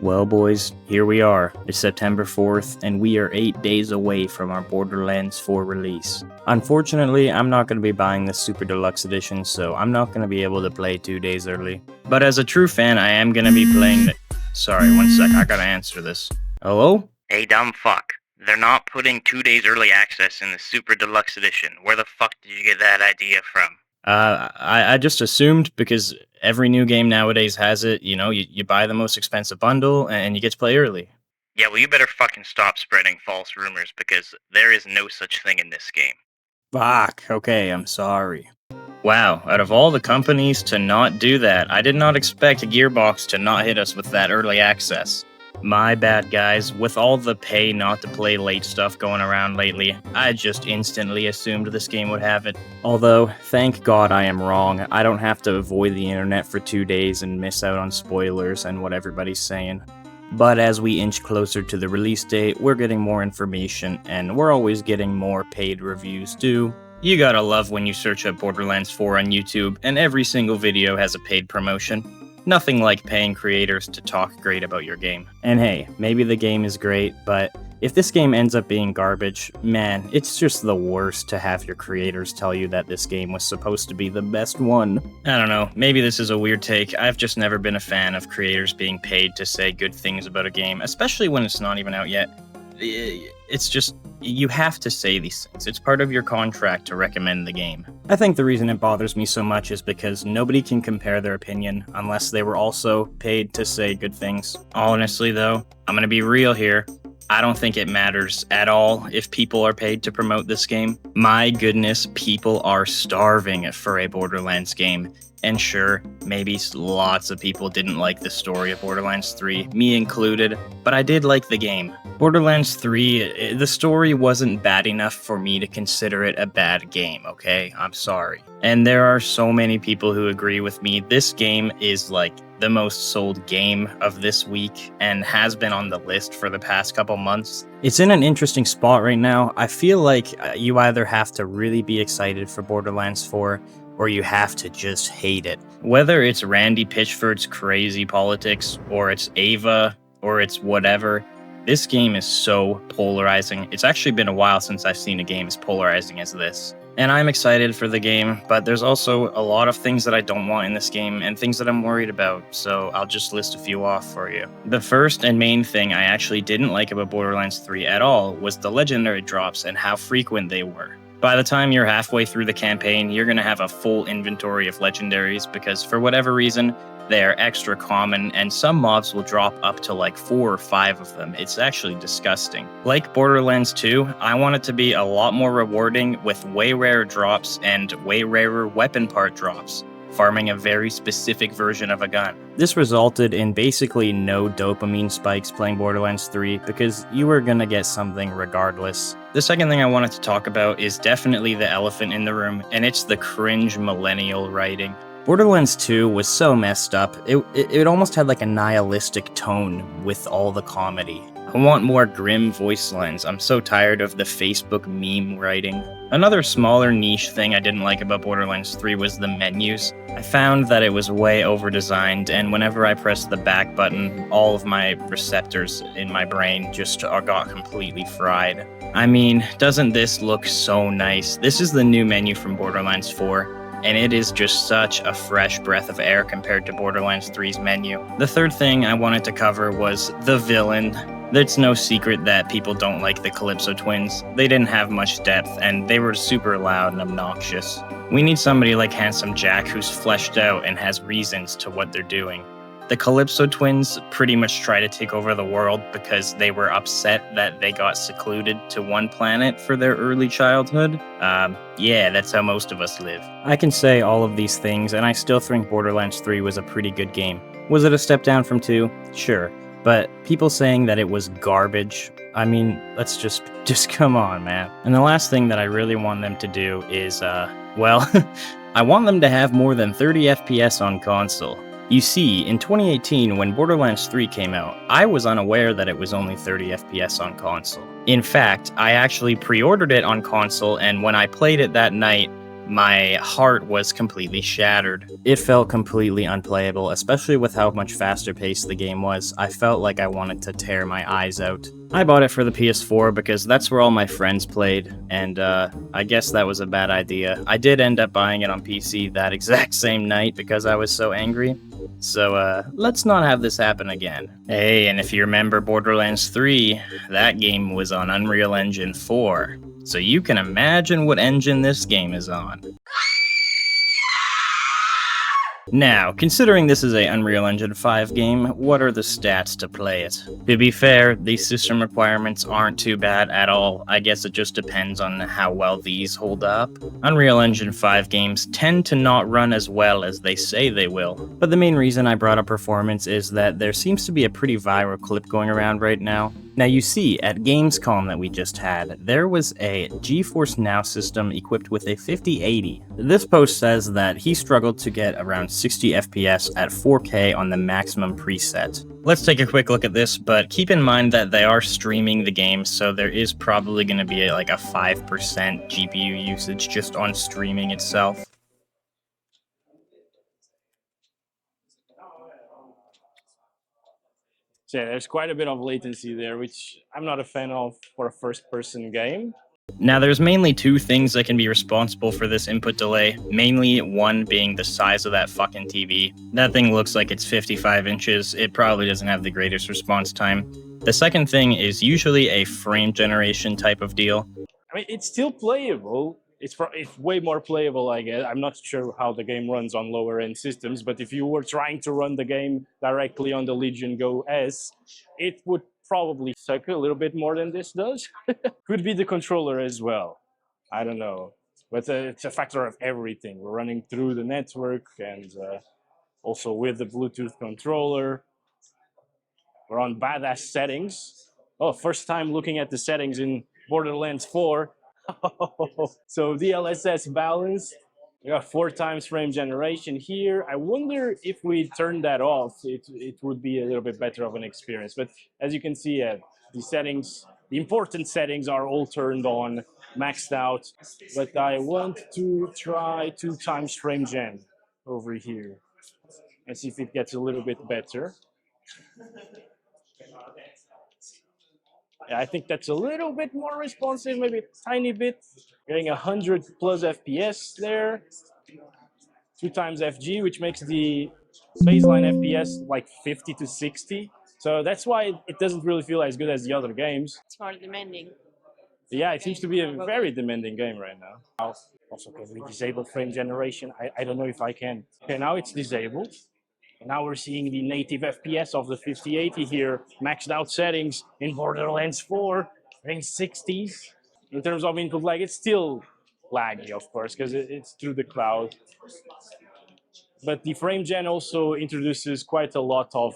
Well, boys, here we are. It's September 4th, and we are 8 days away from our Borderlands 4 release. Unfortunately, I'm not going to be buying the Super Deluxe Edition, so I'm not going to be able to play 2 days early. But as a true fan, I am going to be playing the... Sorry, one sec, I gotta answer this. Hello? Hey, dumb fuck. They're not putting 2 days early access in the Super Deluxe Edition. Where the fuck did you get that idea from? I just assumed because every new game nowadays has it, you buy the most expensive bundle and you get to play early. Yeah, well, you better fucking stop spreading false rumors because there is no such thing in this game. Fuck, okay, I'm sorry. Wow, out of all the companies to not do that, I did not expect Gearbox to not hit us with that early access. My bad, guys. With all the pay not to play late stuff going around lately, I just instantly assumed this game would have it. Although, thank God I am wrong. I don't have to avoid the internet for 2 days and miss out on spoilers and what everybody's saying. But as we inch closer to the release date, we're getting more information, and we're always getting more paid reviews too. You gotta love when you search up Borderlands 4 on YouTube, and every single video has a paid promotion. Nothing like paying creators to talk great about your game. And hey, maybe the game is great, but if this game ends up being garbage, man, it's just the worst to have your creators tell you that this game was supposed to be the best one. I don't know, maybe this is a weird take. I've just never been a fan of creators being paid to say good things about a game, especially when it's not even out yet. It's just, you have to say these things. It's part of your contract to recommend the game. I think the reason it bothers me so much is because nobody can compare their opinion unless they were also paid to say good things. Honestly though, I'm gonna be real here. I don't think it matters at all if people are paid to promote this game. My goodness, people are starving for a Borderlands game. And sure, maybe lots of people didn't like the story of Borderlands 3, me included, but I did like the game. Borderlands 3, the story wasn't bad enough for me to consider it a bad game, okay? I'm sorry. And there are so many people who agree with me. This game is like the most sold game of this week and has been on the list for the past couple months. It's in an interesting spot right now. I feel like you either have to really be excited for Borderlands 4 or you have to just hate it. Whether it's Randy Pitchford's crazy politics, or it's Ava, or it's whatever, this game is so polarizing. It's actually been a while since I've seen a game as polarizing as this. And I'm excited for the game, but there's also a lot of things that I don't want in this game and things that I'm worried about, so I'll just list a few off for you. The first and main thing I actually didn't like about Borderlands 3 at all was the legendary drops and how frequent they were. By the time you're halfway through the campaign, you're going to have a full inventory of legendaries because for whatever reason, they are extra common and some mobs will drop up to like 4 or 5 of them. It's actually disgusting. Like Borderlands 2, I want it to be a lot more rewarding with way rarer drops and way rarer weapon part drops, farming a very specific version of a gun. This resulted in basically no dopamine spikes playing Borderlands 3 because you were gonna get something regardless. The second thing I wanted to talk about is definitely the elephant in the room, and it's the cringe millennial writing. Borderlands 2 was so messed up, it almost had like a nihilistic tone with all the comedy. I want more grim voice lines. I'm so tired of the Facebook meme writing. Another smaller niche thing I didn't like about Borderlands 3 was the menus. I found that it was way over-designed, and whenever I pressed the back button, all of my receptors in my brain just got completely fried. I mean, doesn't this look so nice? This is the new menu from Borderlands 4. And it is just such a fresh breath of air compared to Borderlands 3's menu. The third thing I wanted to cover was the villain. It's no secret that people don't like the Calypso twins. They didn't have much depth, and they were super loud and obnoxious. We need somebody like Handsome Jack who's fleshed out and has reasons to what they're doing. The Calypso twins pretty much try to take over the world because they were upset that they got secluded to one planet for their early childhood. Yeah, that's how most of us live. I can say all of these things, and I still think Borderlands 3 was a pretty good game. Was it a step down from 2? Sure. But people saying that it was garbage, I mean, let's just come on, man. And the last thing that I really want them to do is, well, I want them to have more than 30 FPS on console. You see, in 2018, when Borderlands 3 came out, I was unaware that it was only 30 FPS on console. In fact, I actually pre-ordered it on console, and when I played it that night, my heart was completely shattered. It felt completely unplayable, especially with how much faster paced the game was. I felt like I wanted to tear my eyes out. I bought it for the PS4 because that's where all my friends played, and I guess that was a bad idea. I did end up buying it on PC that exact same night because I was so angry. So, let's not have this happen again. Hey, and if you remember Borderlands 3, that game was on Unreal Engine 4. So you can imagine what engine this game is on. Now, considering this is a Unreal Engine 5 game, what are the stats to play it? To be fair, these system requirements aren't too bad at all. I guess it just depends on how well these hold up. Unreal Engine 5 games tend to not run as well as they say they will. But the main reason I brought up performance is that there seems to be a pretty viral clip going around right now. Now you see, at Gamescom that we just had, there was a GeForce Now system equipped with a 5080. This post says that he struggled to get around 60 FPS at 4K on the maximum preset. Let's take a quick look at this, but keep in mind that they are streaming the game, so there is probably going to be like a 5% GPU usage just on streaming itself. So yeah, there's quite a bit of latency there, which I'm not a fan of for a first-person game. Now, there's mainly two things that can be responsible for this input delay, mainly one being the size of that fucking TV. That thing looks like it's 55 inches, it probably doesn't have the greatest response time. The second thing is usually a frame generation type of deal. I mean, it's still playable. It's way more playable, I guess. I'm not sure how the game runs on lower-end systems, but if you were trying to run the game directly on the Legion Go S, it would probably suck a little bit more than this does. Could be the controller as well. I don't know. But it's a factor of everything. We're running through the network and also with the Bluetooth controller. We're on badass settings. Oh, first time looking at the settings in Borderlands 4. So DLSS balance, we got 4 times frame generation here. I wonder if we turn that off, it would be a little bit better of an experience. But as you can see, the settings, the important settings are all turned on, maxed out. But I want to try 2 times frame gen over here and see if it gets a little bit better. Yeah, I think that's a little bit more responsive, maybe a tiny bit. Getting 100 plus FPS there. 2 times FG, which makes the baseline FPS like 50 to 60. So that's why it doesn't really feel as good as the other games. It's more demanding. Yeah, it seems to be a very demanding game right now. Also, can we disable frame generation? I don't know if I can. Okay, now it's disabled. Now we're seeing the native FPS of the 5080 here, maxed out settings in Borderlands 4, in 60s. In terms of input lag, it's still laggy, of course, because it's through the cloud. But the frame gen also introduces quite a lot of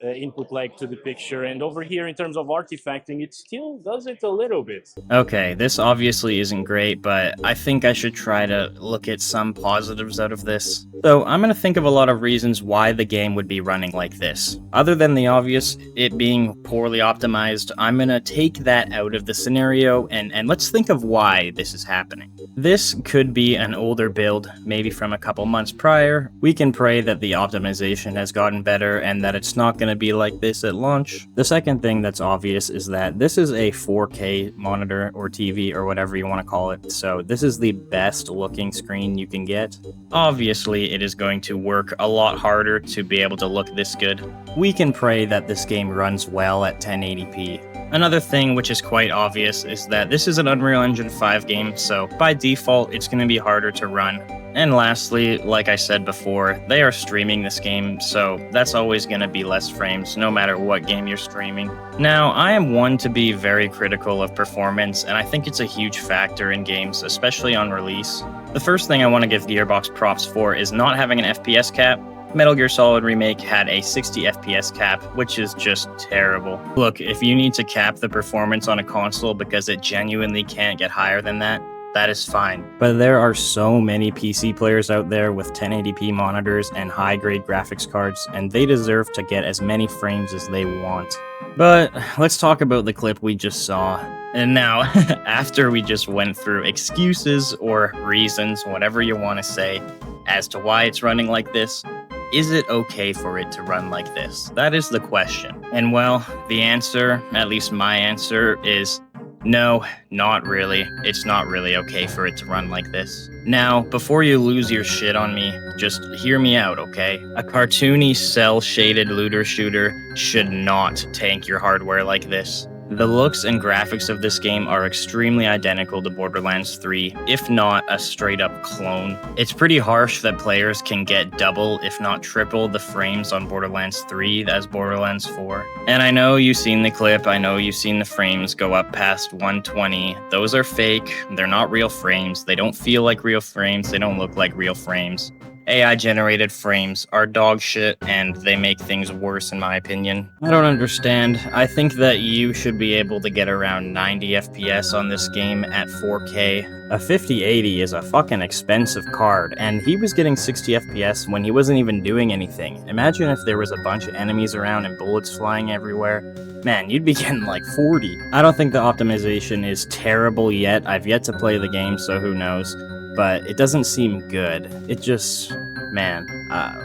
input lag to the picture. And over here, in terms of artifacting, it still does it a little bit. Okay, this obviously isn't great, but I think I should try to look at some positives out of this. So I'm going to think of a lot of reasons why the game would be running like this. Other than the obvious, it being poorly optimized, I'm going to take that out of the scenario and let's think of why this is happening. This could be an older build, maybe from a couple months prior. We can pray that the optimization has gotten better and that it's not going to be like this at launch. The second thing that's obvious is that this is a 4K monitor or TV or whatever you want to call it, so this is the best looking screen you can get. Obviously, it is going to work a lot harder to be able to look this good. We can pray that this game runs well at 1080p. Another thing which is quite obvious is that this is an Unreal Engine 5 game, so by default it's going to be harder to run. And lastly, like I said before, they are streaming this game, so that's always going to be less frames no matter what game you're streaming. Now, I am one to be very critical of performance, and I think it's a huge factor in games, especially on release. The first thing I want to give Gearbox props for is not having an FPS cap. Metal Gear Solid Remake had a 60 FPS cap, which is just terrible. Look, if you need to cap the performance on a console because it genuinely can't get higher than that, that is fine. But there are so many PC players out there with 1080p monitors and high-grade graphics cards, and they deserve to get as many frames as they want. But let's talk about the clip we just saw. And now, after we just went through excuses or reasons, whatever you want to say, as to why it's running like this, is it okay for it to run like this? That is the question. And well, the answer, at least my answer, is no, not really. It's not really okay for it to run like this. Now, before you lose your shit on me, just hear me out, okay? A cartoony, cel-shaded looter shooter should not tank your hardware like this. The looks and graphics of this game are extremely identical to Borderlands 3, if not a straight-up clone. It's pretty harsh that players can get double, if not triple, the frames on Borderlands 3 as Borderlands 4. And I know you've seen the clip, I know you've seen the frames go up past 120. Those are fake, they're not real frames, they don't feel like real frames, they don't look like real frames. AI-generated frames are dog shit, and they make things worse in my opinion. I don't understand. I think that you should be able to get around 90 FPS on this game at 4K. A 5080 is a fucking expensive card, and he was getting 60 FPS when he wasn't even doing anything. Imagine if there was a bunch of enemies around and bullets flying everywhere. Man, you'd be getting like 40. I don't think the optimization is terrible yet. I've yet to play the game, so who knows. But it doesn't seem good. It just, man,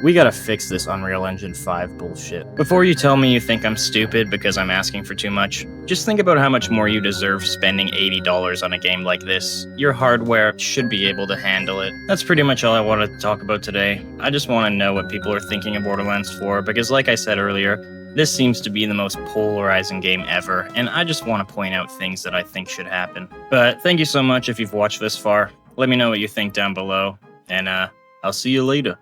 we gotta fix this Unreal Engine 5 bullshit. Before you tell me you think I'm stupid because I'm asking for too much, just think about how much more you deserve spending $80 on a game like this. Your hardware should be able to handle it. That's pretty much all I wanted to talk about today. I just want to know what people are thinking of Borderlands 4 because like I said earlier, this seems to be the most polarizing game ever, and I just want to point out things that I think should happen. But thank you so much if you've watched this far. Let me know what you think down below, and I'll see you later.